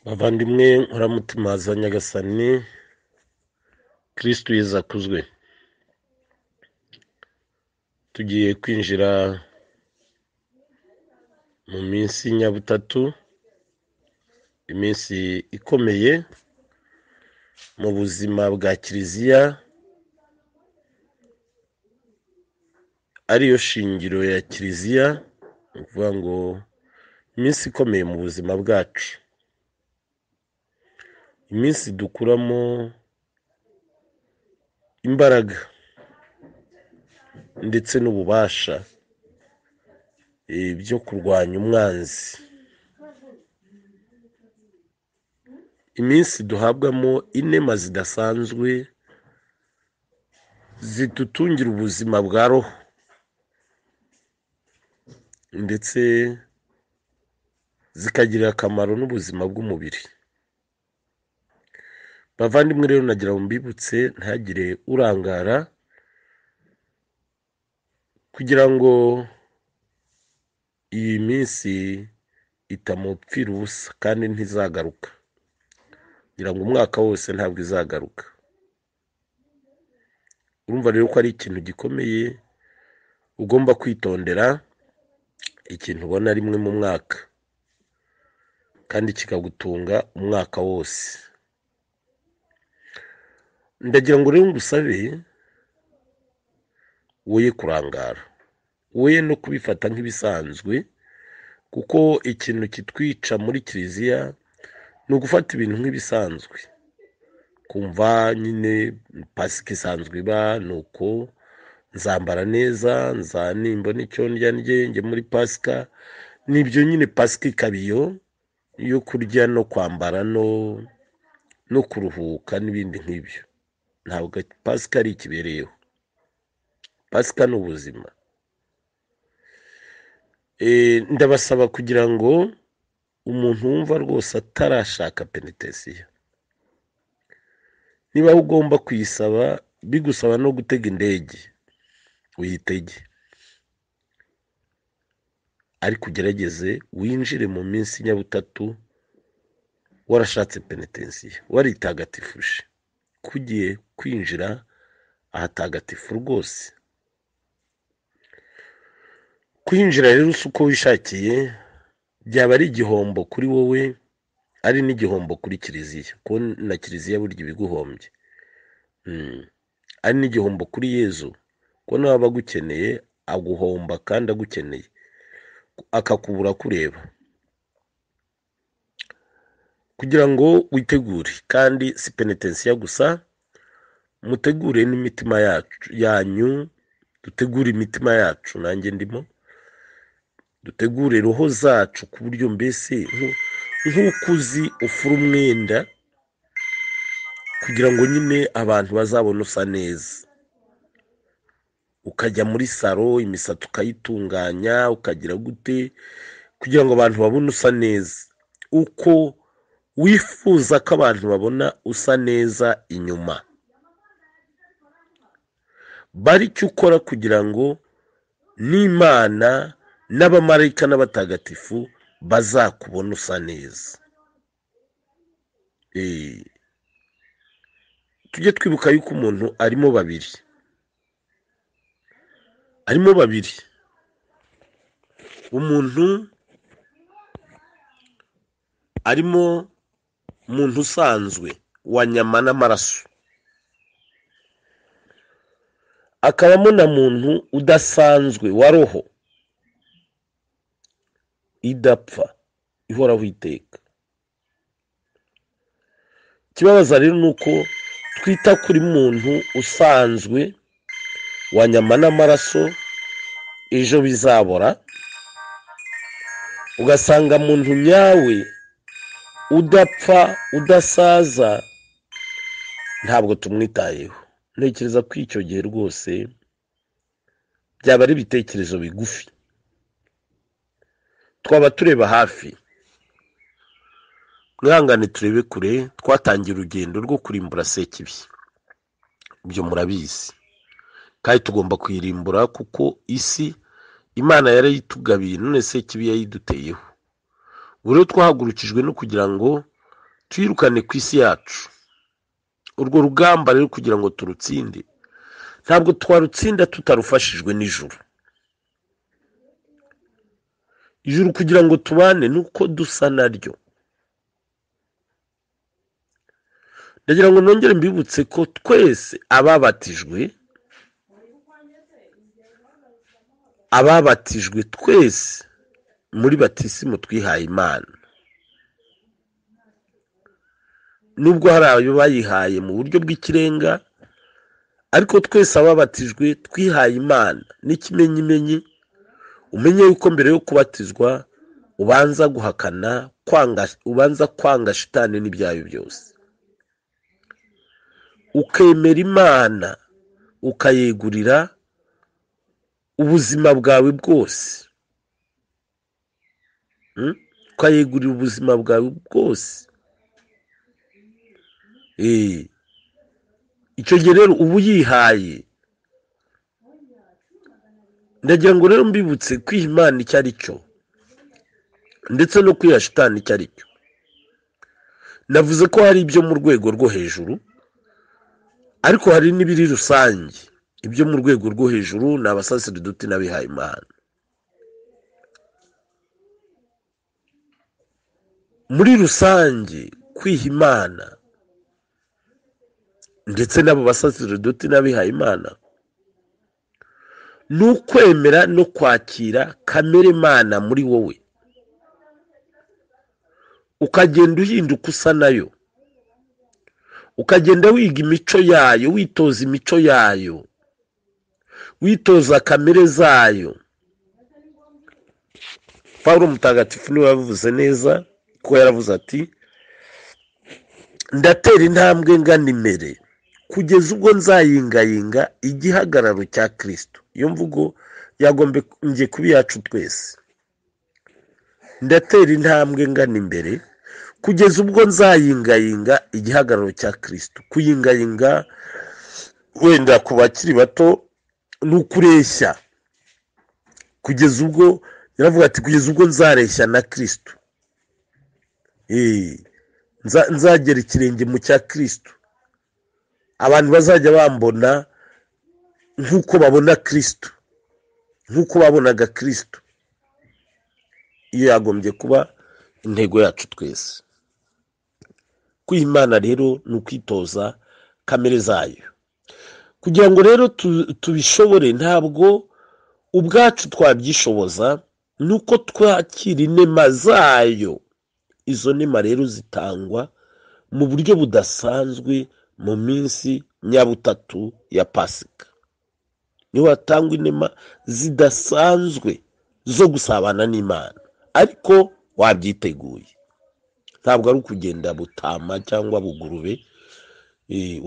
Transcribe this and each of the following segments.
Bavandimwe nkuramutima za Nyagasani, Kristo Yezu akuzwe. Tugiye kwinjira mu minsi nyabutatu, iminsi ikomeye mu buzima bwa Kiliziya, ariyo shingiro ya Kiliziya, ni ukuvuga ngo iminsi ikomeye mu buzima bwacu, iminsi dukuramo imbaraga ndetse n'ububasha byo kurwanya umwanzi, iminsi duhabwamo inema zidasanzwe zidutungira ubuzima bwa roho ndetse zikagirira akamaro n'ubuzima bw'umubiri. Bavandimwe rero, nagira ngo mbibutse ntihagire urangara, kugira ngo iyi minsi itamupfira ubusa kandi ntizagaruka, kugira ngo umwaka wose ntabwo izagaruka. Urumva rero ko ari ikintu gikomeye ugomba kwitondera, ikintu ubona rimwe mu mwaka kandi kikagutunga umwaka wose. Ndagira ngo rero ngusabe woye kurangara, woye no kubifata nk'ibisanzwe, kuko ikintu kitwica muri Kiliziya ni ugufata ibintu nk'ibisanzwe, kumva nyine Pasika isanzwe iba ni uko, nzambara neza, nimbona icyo ndya njye muri Pasika, nibyo nyine Pasika ikaba iyo yo kurya no kwambara no kuruhuka n'ibindi nk'ibyo. Ntabwo Pasika ari ikibereyeho, Pasika ni ubuzima. Ndabasaba kugira ngo umuntu wumva rwose atarashaka penitesiya, niba ugomba kuyisaba bigusaba no gutega indege, uyitege, ariko ugerageze winjire mu minsi nyabutatu warashatse penitesiya, waritagatifuje, kugiye kwinjira ahatagatifu rwose. Kwinjira rero si uko wishakiye, byaba ari igihombo kuri wowe, ari n'igihombo kuri Kiliziya, kuko na Kiliziya burya ibiguhombye, ari n'igihombo kuri Yezu, kuko nawe aba agukeneye, aguhomba kandi agukeneye, akakubura kureba. Kugira ngo witegure, kandi si penitesiya gusa, mutegure n'imitima yanyu, dutegure imitima yacu, nanjye ndimo, dutegure roho zacu, ku buryo mbese nk'uko uzi ufura umwenda, kugira ngo nyine abantu bazabone usa neza, ukajya muri salo, imisatsi ukayitunganya, ukagira gute, kugira ngo abantu babone usa neza, uko wifuza ko abantu babona usa neza inyuma, bari icyo ukora kugira ngo n'Imana n'abamarayika n'abatagatifu bazakubona usa neza. Tujye twibuka yuko umuntu arimo babiri, umuntu arimo umuntu usanzwe wa nyama n'amaraso, akabamo na muntu udasanzwe wa roho idapfa, ihoraho iteka. Ikibabaza rero ni uko twita kuri muntu usanzwe wa nyama n'amaraso, ejo bizabora, ugasanga muntu nyawe udapfa, udasaza, ntabwo tumwitayeho. Ntekereza ko icyo gihe rwose byaba ari ibitekerezo bigufi, twaba tureba hafi. Mwihangane turebe kure, twatangiye urugendo rwo kurimbura Sekibi, ibyo murabizi, kandi tugomba kuyirimbura, kuko isi Imana yarayitugabiye, none Sekibi yayiduteyeho. Ubu rero twahagurukijwe no kugira ngo tuyirukane ku isi yacu. Urwo rugamba rero kugira ngo turutsinde, ntabwo twarutsinda tutarufashijwe n'ijuru. Ijuru kugira ngo tubane nuko dusa naryo. Ndagira ngo nongere mbibutse ko twese ababatijwe twese muri batisimu twihaye Imana. Nubwo hari ayo bayihaye mu buryo bw'ikirenga, ariko twese ababatijwe twihaye Imana. N'ikimenyimenyi, umenye yuko mbere yo kubatizwa ubanza guhakana, ubanza kwanga shitani n'ibyayo byose, ukemera Imana, ukayegurira ubuzima bwawe bwose. Ukayegurira ubuzima bwawe bwose. Icyo gihe rero uba uyihaye. Ndagira ngo rero mbibutse kwiha Imana icyo ari cyo, ndetse no kwiha shitani icyo ari cyo. Navuze ko hari ibyo mu rwego rwo hejuru, ariko hari n'ibiri rusange. Ibyo mu rwego rwo hejuru ni abasaseridoti n'abihaye Imana. Muri rusange kwiha Imana ndetse n'abo basaseridoti n'abihaye Imana ni ukwemera no kwakira kamere Imana muri wowe, ukagenda uhinduka usa nayo, ukagenda wiga imico yayo, witoza imico yayo, witoza kamere zayo. Pawulo mutagatifu niwe yavuze neza, ko yaravuze ati, ndatera intambwe ngana imbere kugeza ubwo nzayingayinga igihagararo cya Kristo. Iyo mvugo yagombye kuba iyacu twese. Ndatera intambwe ngana imbere kugeza ubwo nzayingayinga igihagararo cya Kristo. Kuyingayinga wenda ku bakiri bato ni ukureshya. Kugeza ubwo, yaravuga ati kugeza ubwo nzareshya na Kristo. Nzagera ikirenge mu cya Kristo. Abantu bazajya bambona nk'uko babona Kristo, nk'uko babonaga Kristo. Iyo yagombye kuba intego yacu twese. Kwiha Imana rero ni ukwitoza kamere zayo. Kugira ngo rero tubishobore, ntabwo ubwacu twabyishoboza, nuko twakira inema zayo. Izo nema rero zitangwa mu buryo budasanzwe mu minsi nyabutatu ya Pasika. Niho hatangwa inema zidasanzwe zo gusabana n'Imana, ariko wabyiteguye. Ntabwo ari ukugenda butama cyangwa bugurube.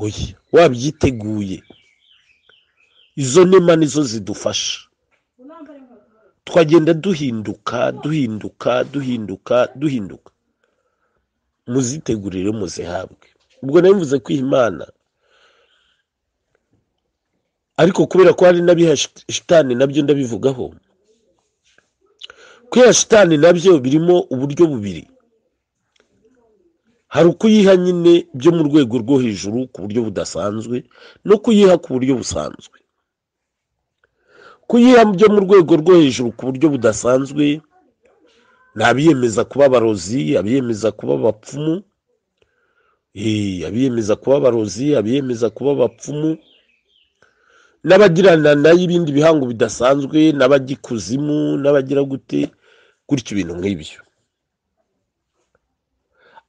Oya, wabyiteguye. Izo nema nizo zidufasha. Twagenda duhinduka. Muzitegurire muzihabwe. Ubwo nabivuze kwiha Imana, ariko kubera ko hari n'abiha shitani nabyo ndabivugaho. Kwiha shitani nabyo birimo uburyo bubiri. Hari ukuyiha nyine byo mu rwego rwo hejuru ku buryo budasanzwe, no kuyiha ku buryo busanzwe. Kuyiha byo mu rwego rwo hejuru ku buryo budasanzwe ni abiyemeza kuba abarozi, abiyemeza kuba abapfumu, abiyemeza kuba abarozi, abiyemeza kuba abapfumu, n'abagirana nayo ibindi bihango bidasanzwe, n'abagikuzimu, n'abagira gute, gutyo ibintu nk'ibyo.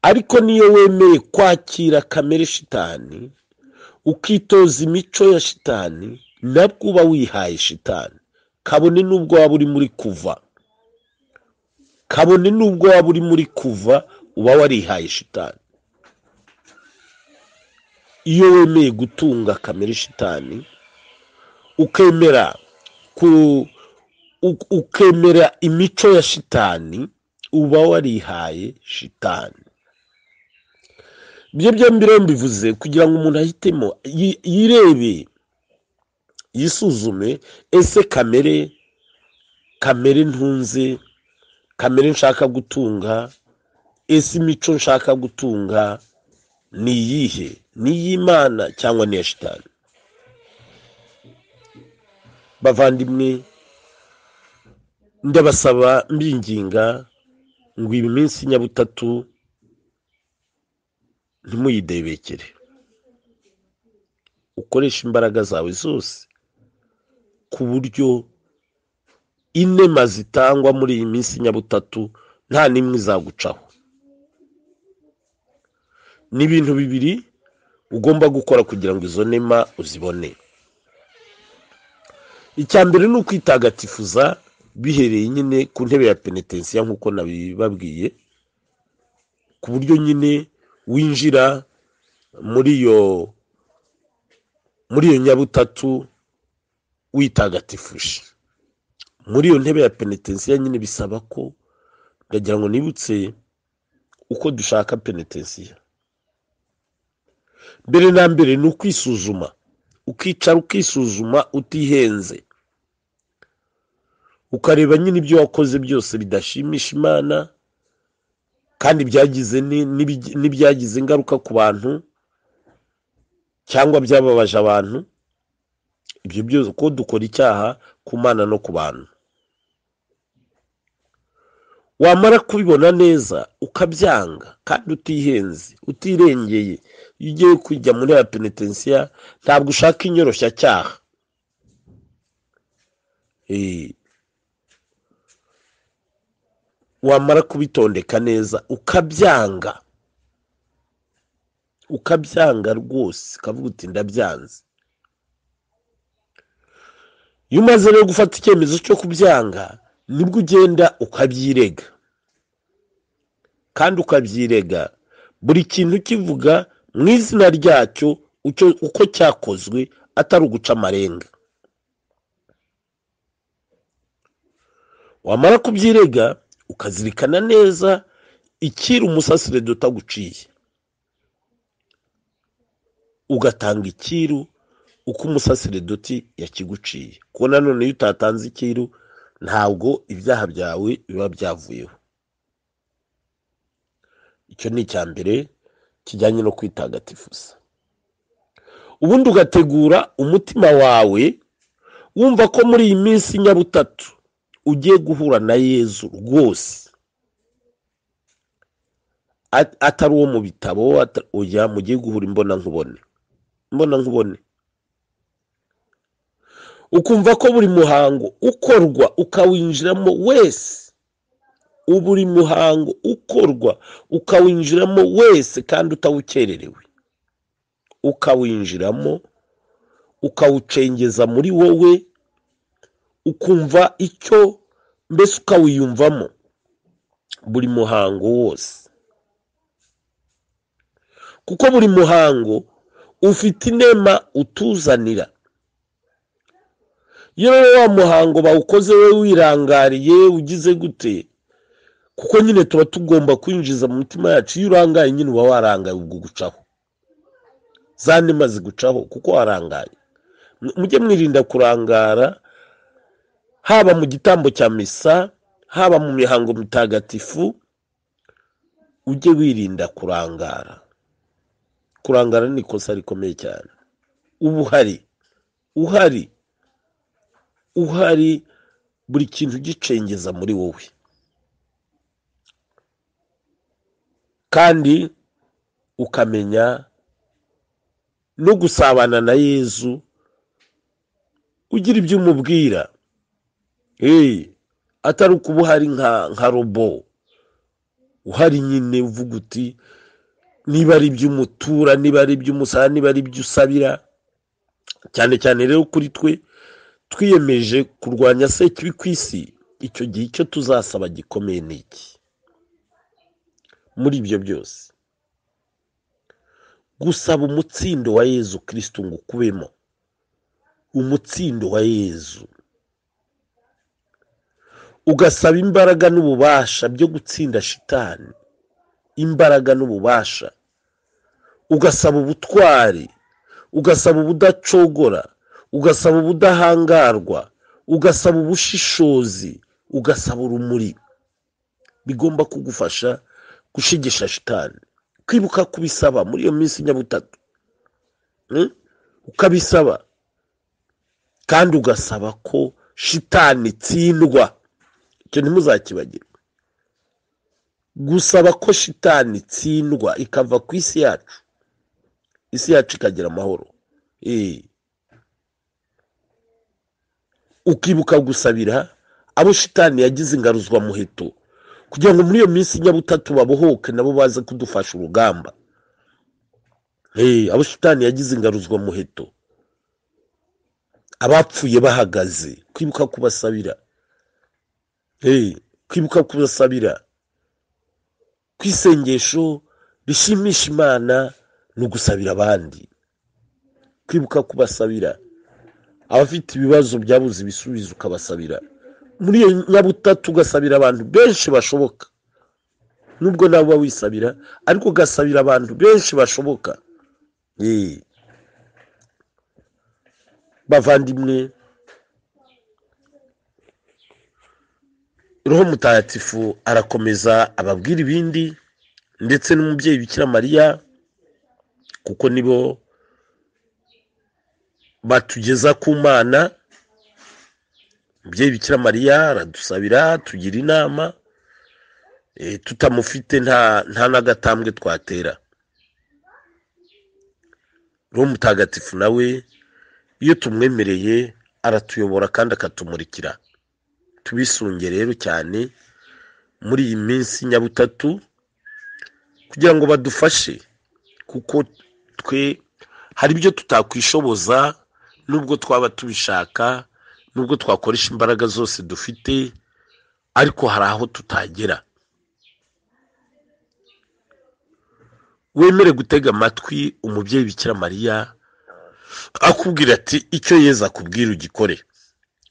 Ariko niyo wemeye kwakira kamere shitani, ukitoza imico ya shitani, nabwo uba wihaye shitani. Kabone n'ubwo waba uri muri kuva. Kabone n'ubwo waba uri muri kuva, uba warihaye shitani. Iyo wemeye gutunga kamere shitani, ukemera imico ya shitani, uba warihaye shitani. Ibyo byombi rero mbivuze kugira ngo umuntu ahitemo, yirebe, yisuzume, ese kamere ntunze, kamere nshaka gutunga, ese imico nshaka gutunga ni iyihe? ni iy'Imana cyangwa ni iya shitani? bavandimwe, ndabasaba mbinginga ngo iyi minsi nyabutatu ntimuyidebekere, ukoresha imbaraga zawe zose ku buryo inema zitangwa muri iyi minsi nyabutatu nta n'imwe izagucaho. ni ibintu bibiri ugomba gukora kugira ngo izo nema uzibone. icya mbere ni ukwitagatifuza bihereye nyine ku ntebe ya penetensiya nk'uko nabibabwiye, ku buryo nyine winjira muri iyo nyabutatu witagatifuje. muri iyo ntebe ya penetensiya nyine bisaba ko, ndagira ngo nibutse uko dushaka penetensiya. mbere na mbere ni ukwisuzuma, ukicara ukisuzuma utihenze, ukareba nyine ibyo wakoze byose bidashimisha Imana kandi byagize n'ibyagize ingaruka ku bantu cyangwa byababaje abantu. ibyo byose ko dukora icyaha ku Mana no ku bantu. wamara kubibona neza ukabyanga kandi utihenze utirengeye. iyo ugiye kujya muri ya penetensiya ntabwo ushaka inyoroshyacyaha. wamara kubitondeka neza ukabyanga rwose, ukavuga uti ndabyanze. iyo umaze rero gufata icyemezo cyo kubyanga, nibwo ugenda ukabyirega, kandi ukabyirega buri kintu kivuga mu izina ryacyo uko cyakozwe, atari uguca amarenga. wamara kubyirega ukazirikana neza ikiru umusaseredoti aguciye, ugatanga ikiru uko umusaseredoti yakiguciye. kuko nanone iyo utatanze ikiru ntabwo ibyaha byawe biba byavuyeho. icyo ni icya mbere kijyanye no kwitagatifuza. ubundi ugategura umutima wawe wumva ko muri iyi minsi nyabutatu ugiye guhura na Yezu rwose, atari uwo mu bitabo, ujya mugiye guhura imbona nkubone. ukumva ko buri muhango ukorwa ukawinjiramo wese, buri muhango ukorwa ukawinjiramo wese kandi utawukererewe, ukawinjiramo ukawucengeza muri wowe, ukumva icyo mbese ukawiyumvamo buri muhango wose. kuko buri muhango ufite inema utuzanira. iyo rero wa muhango bawukoze we wirangariye ugize gute, kuko nyine tuba tugomba kwinjiza mu mitima yacu. iyo urangaye nyine uba warangaye, ubwo gucaho za nema zigucaho kuko warangaye. mujye mwirinda kurangara, haba mu gitambo cya misa, haba mu mihango mitagatifu. ujye wirinda kurangara. kurangara ni ikosa rikomeye cyane. uhari buri kintu gicengeza muri wowe, kandi ukamenya no gusabana na Yezu, ugira ibyo umubwira, atari ukuba uhari nka robo. uhari nyine uvuga uti niba ari ibyo umutura, niba ari ibyo umusaba, niba ari ibyo usabira. cyane cyane rero kuri twe twiyemeje kurwanya sekibi ku isi, icyo gihe icyo tuzasaba gikomeye ni iki? muri ibyo byose gusaba umutsindo wa Yezu Kristo ngo ukubemo, umutsindo wa Yezu, ugasaba imbaraga n'ububasha byo gutsinda shitani, imbaraga n'ububasha, ugasaba ubutwari, ugasaba ubudacogora, ugasaba ubudahangarwa, ugasaba ubushishozi, ugasaba urumuri. bigomba kugufasha gushigisha shitani, kwibuka kubisaba muri iyo minsi nyabutatu, ukabisaba kandi ugasaba ko shitani itsindwa. Icyo ntimuzakibagirwe, gusaba ko shitani itsindwa ikava ku isi yacu, isi yacu ikagira amahoro. Ukibuka gusabira abo shitani yagize ingaruzwa muheto, kugira ngo muri iyo minsi nyabutatu babohoke nabo baze kudufasha urugamba. Abo shitani yagize ingaruzwa muheto, abapfuye bahagaze, kwibuka kubasabira, kwibuka kubasabira kwisengesho bishimisha Imana ni ugusabira abandi, kwibuka kubasabira abafite ibibazo byabuze ibisubizo ukabasabira muri iyo nyabutatu, ugasabira abantu benshi bashoboka, nubwo nawe uba wisabira ariko ugasabira abantu benshi bashoboka. Bavandimwe, Roho Mutagatifu arakomeza ababwira ibindi, ndetse n'umubyeyi Bikira Mariya, kuko nibo batugeza ku Mana. Umubyeyi Bikira Mariya aradusabira, tugira inama, tutamufite nta n'agatambwe twatera. Roho Mutagatifu nawe iyo tumwemereye aratuyobora kandi akatumurikira. Tubisunge rero cyane muri iyi minsi nyabutatu kugira ngo badufashe, kuko twe hari ibyo tutakwishoboza, nubwo twaba tubishaka, nubwo twakoresha imbaraga zose dufite, ariko hari aho tutagera. Wemere gutega amatwi umubyeyi Bikira Mariya akubwira ati icyo Yezu akubwira ugikore.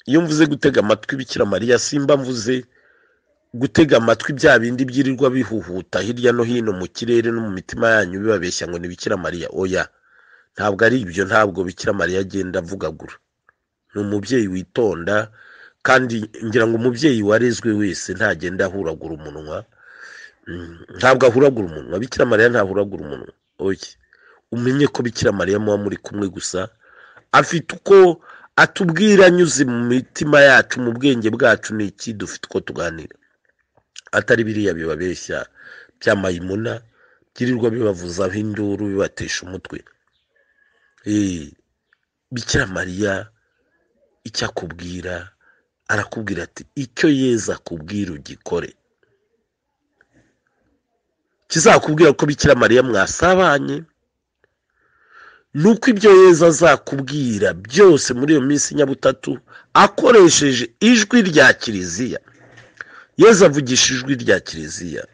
Iyo mvuze gutega amatwi Bikira Mariya, simba mvuze gutega amatwi bya bindi byirirwa bihuhuta hirya no hino mu kirere no mu mitima yanyu bibabeshya ngo ni Bikira Mariya. Oya, ntabwo ari ibyo, ntabwo Bikira Mariya agenda avugagura. Ni umubyeyi witonda, kandi ngira ngo umubyeyi warezwe wese ntagenda ahuragura umunwa. Ntabwo ahuragura umunwa, Bikira Mariya ntahuragura umunwa. Oya, umenye ko Bikira Mariya muba muri kumwe gusa, afite uko atubwira anyuze mu mitima yacu, mu bwenge bwacu, ni iki dufite uko tuganira, atari biriya bibabeshya by'amayimuna byirirwa bibavuzaho induru bibatesha umutwe. Bikira Mariya icyo akubwira, arakubwira ati icyo Yezu akubwira ugikore. Kizakubwira ko Bikira Mariya mwasabanye, nuko ibyo Yezu azakubwira byose muri iyo minsi nyabutatu akoresheje ijwi rya Kiliziya. Yezu avugisha ijwi rya Kiliziya,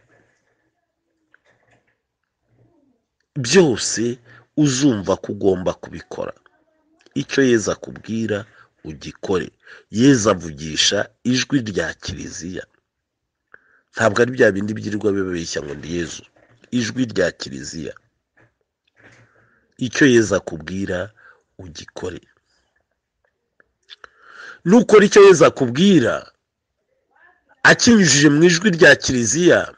byose uzumva ko ugomba kubikora. Icyo Yezu akubwira ugikore. Yezu avugisha ijwi rya Kiliziya, ntabwo ari bya bindi byirirwa bibabeshya ngo ndi Yezu. Ijwi rya Kiliziya, icyo Yezu akubwira ugikore. Nukora icyo Yezu akubwira akinyujije mu ijwi rya Kiliziya,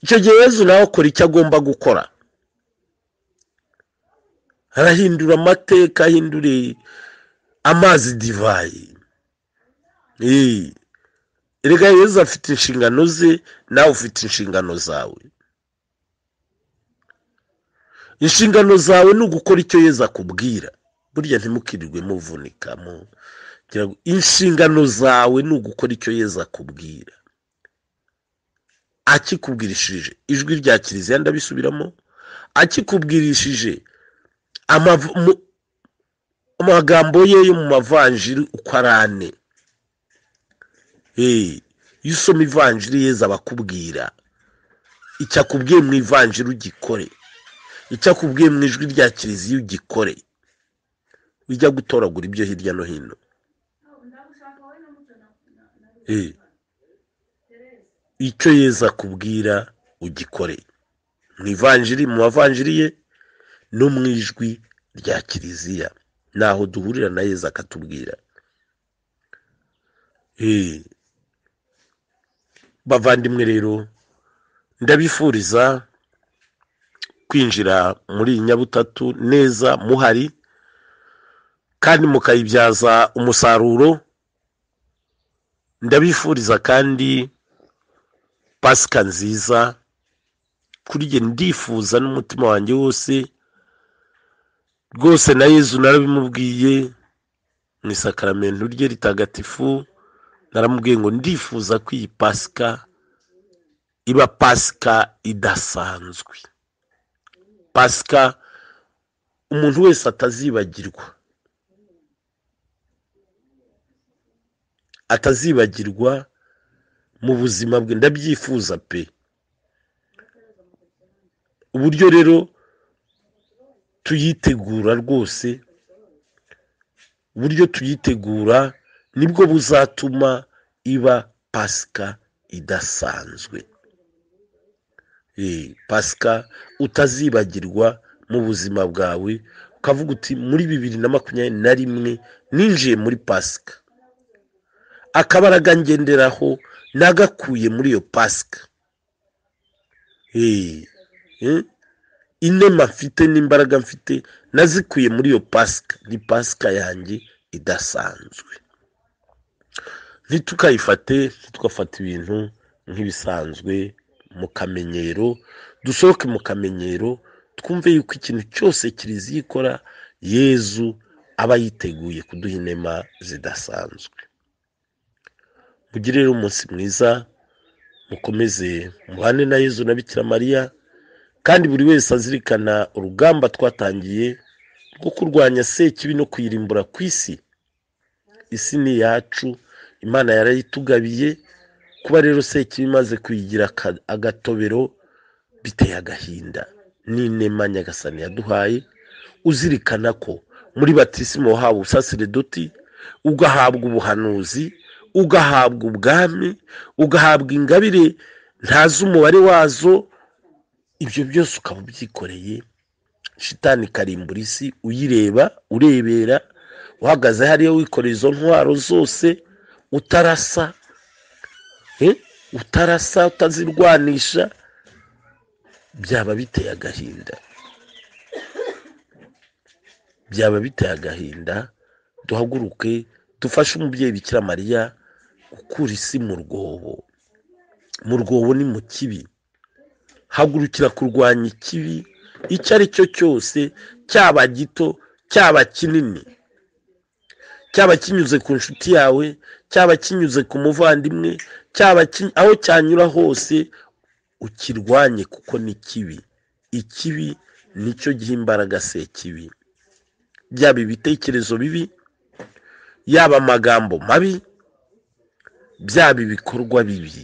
icyo gihe Yezu nawe akora icyo agomba gukora. Arahindura amateka, ahindure amazi divayi. Erega Yezu afite inshingano ze, nawe ufite inshingano zawe. Inshingano zawe ni ugukora icyo Yezu akubwira. Burya ntimukirirwe muvunika. Inshingano zawe ni ugukora icyo Yezu akubwira. Akikubwirishije ijwi rya Kiliziya, ndabisubiramo, akikubwirishije amagambo ye yo mu mavanjiri uko ari ane. Iyo usoma ivanjiri Yezu abakubwira icyo akubwiye mu ivanjiri ugikore, icyo akubwiye mu ijwi rya Kiliziya ugikore. Ujya gutoragura ibyo hirya no hino. Icyo Yezu akubwira ugikore mu ivanjiri, mu mavanjiri ye no mu ijwi rya Kiliziya. Naho duhurira na Yezu akatubwira. Bavandimwe rero, ndabifuriza kwinjira muri iyi nyabutatu neza muhari kandi mukayibyaza umusaruro. Ndabifuriza kandi pasika nziza. Kuri jye ndifuza n'umutima wanjye wose rwose, na Yezu narabimubwiye mu isakaramentu rye ritagatifu, naramubwiye ngo ndifuza ko iyi pasika iba pasika idasanzwe, pasika umuntu wese atazibagirwa mu buzima bwe. Ndabyifuza pe. Uburyo rero tuyitegura rwose, uburyo tuyitegura nibwo buzatuma iba pasika idasanzwe, pasika utazibagirwa mu buzima bwawe, ukavuga uti muri 2021 ninjiye muri pasika, akabaraga ngenderaho nagakuye muri iyo pasika, inema mfite n'imbaraga mfite nazikuye muri iyo pasika. Ni pasika yanjye idasanzwe. ntitugafate ibintu nk'ibisanzwe mu kamenyero. Dusohoke mu kamenyero, twumve yuko ikintu cyose kiliziya ikora Yezu aba yiteguye kuduha inema zidasanzwe. Mugire rero umunsi mwiza, mukomeze mubane na Yezu na Bikira Mariya, kandi buri wese azirikana urugamba twatangiye rwo kurwanya sekibi no kuyirimbura ku isi. Isi ni yacu, Imana yarayitugabiye. Kuba rero sekibi maze kuyigira agatobero biteye agahinda. N'inema Nyagasani yaduhaye, uzirikana ko muri batisimo wahawe ubusaserdoti, ugahabwa ubuhanuzi, ugahabwa ubwami, ugahabwa ingabire ntazi umubare wazo. Ibyo byose ukaba ubyikoreye, shitani karimbura isi urebera, uhagaze hariya wikoreye izo ntwaro zose, utarasa, utazirwanisha. Byaba biteye agahinda. Duhaguruke dufashe umubyeyi Bikira Mariya gukura isi mu rwobo ni mu kibi. Hagurukira kurwanya ikibi icyo ari cyo cyose, cyaba gito cyaba kinini, cyaba kinyuze ku nshuti yawe, cyaba kinyuze ku muvandimwe, cyaba aho cyanyura hose ukirwanye, kuko ni kibi. Ikibi nicyo giha imbaraga sekibi. Byaba ibitekerezo bibi, yaba amagambo mabi, byaba ibikorwa bibi.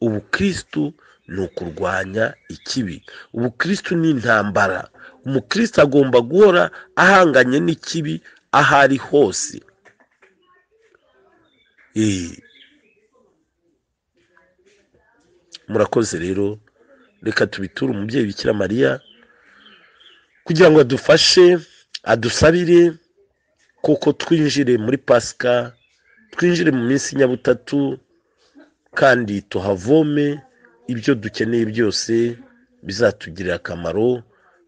Ubukristu ni ukurwanya ikibi. Ubukristu ni intambara. Umukristo agomba guhora ahanganye n'ikibi aho ari hose. Murakoze rero, reka tubiture umubyeyi Bikira Mariya kugira ngo adufashe, adusabire, kuko twinjire muri pasika, twinjire mu minsi nyabutatu, kandi tuhavome ibyo dukeneye byose bizatugirira akamaro,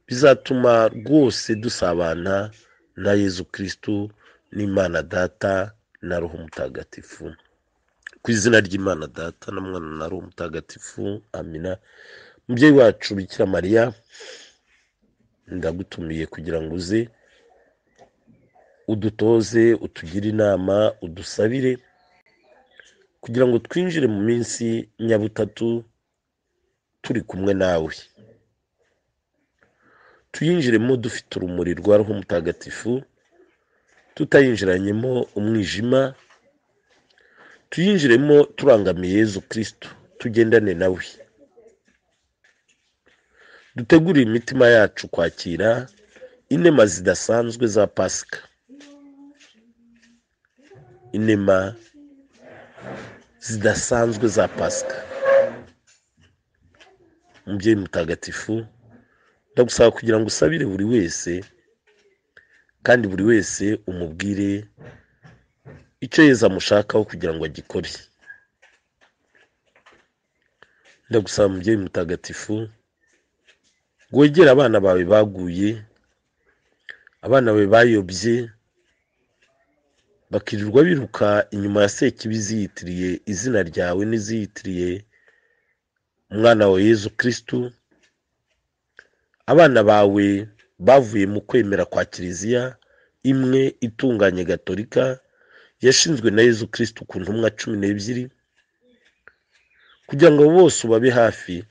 bizatuma rwose dusabana na Yezu Kristu n'Imana Data na Roho Mutagatifu. Ku izina ry'Imana Data na Mwana na Roho Mutagatifu, amina. Mubyeyi wacu Bikira Mariya, ndagutumiye kugira ngo uze udutoze, utugire inama, udusabire, kugira ngo twinjire mu minsi nyabutatu turi kumwe nawe. Tuyinjiremo dufite urumuri rwa Roho Mutagatifu, tutayinjiranyemo umwijima. Tuyinjiremo turangamiye Yezu Kristu, tugendane nawe. Dutegure imitima yacu kwakira inema zidasanzwe za pasika. Inema zidasanzwe za pasika. Mubyeyi mutagatifu, ndagusaba kugira ngo usabire buri wese, kandi buri wese umubwire icyo Yezu amushakaho kugira ngo agikore. ndagusaba mubyeyi mutagatifu ngo wegere abana bawe baguye, abana bawe bayobye bakirirwa biruka inyuma ya sekibi ziyitiriye izina ryawe n'iziyitiriye umwana wa Yezu Kristu. Abana bawe bavuye mu kwemera kwa kiliziya imwe itunganye gatolika yashinzwe na Yezu Kristu ku ntumwa 12, kugira ngo bose ubabe hafi,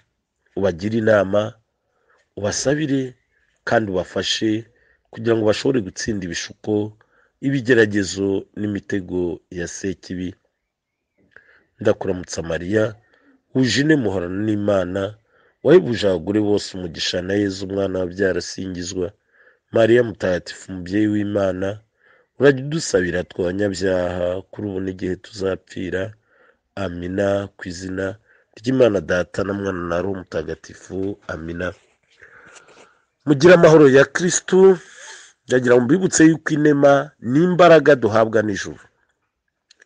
ubagire inama, ubasabire kandi ubafashe kugira ngo bashobore gutsinda ibishuko, ibigeragezo n'imitego ya sekibi. Ndakuramutsa Mariya, wuje ine muhorana n'Imana, wahebuje abagore bose umugisha, na Yezu umwana wabyara asingizwa. Mariya mutagatifu umubyeyi w'Imana, urajya udusabira tw'abanyabyaha kuri ubu n'igihe tuzapfira. Amina. Ku izina ry'Imana Data na Mwana na Roho Mutagatifu. Amina. Mugira amahoro ya Kristu. Ndagira ngo mbibutse yuko inema n'imbaraga duhabwa n'ijuru.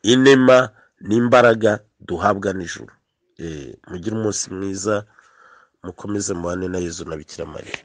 Inema n'imbaraga duhabwa n'ijuru. Mugire umunsi mwiza, mukomeze mubane na Yezu na Bikira Mariya.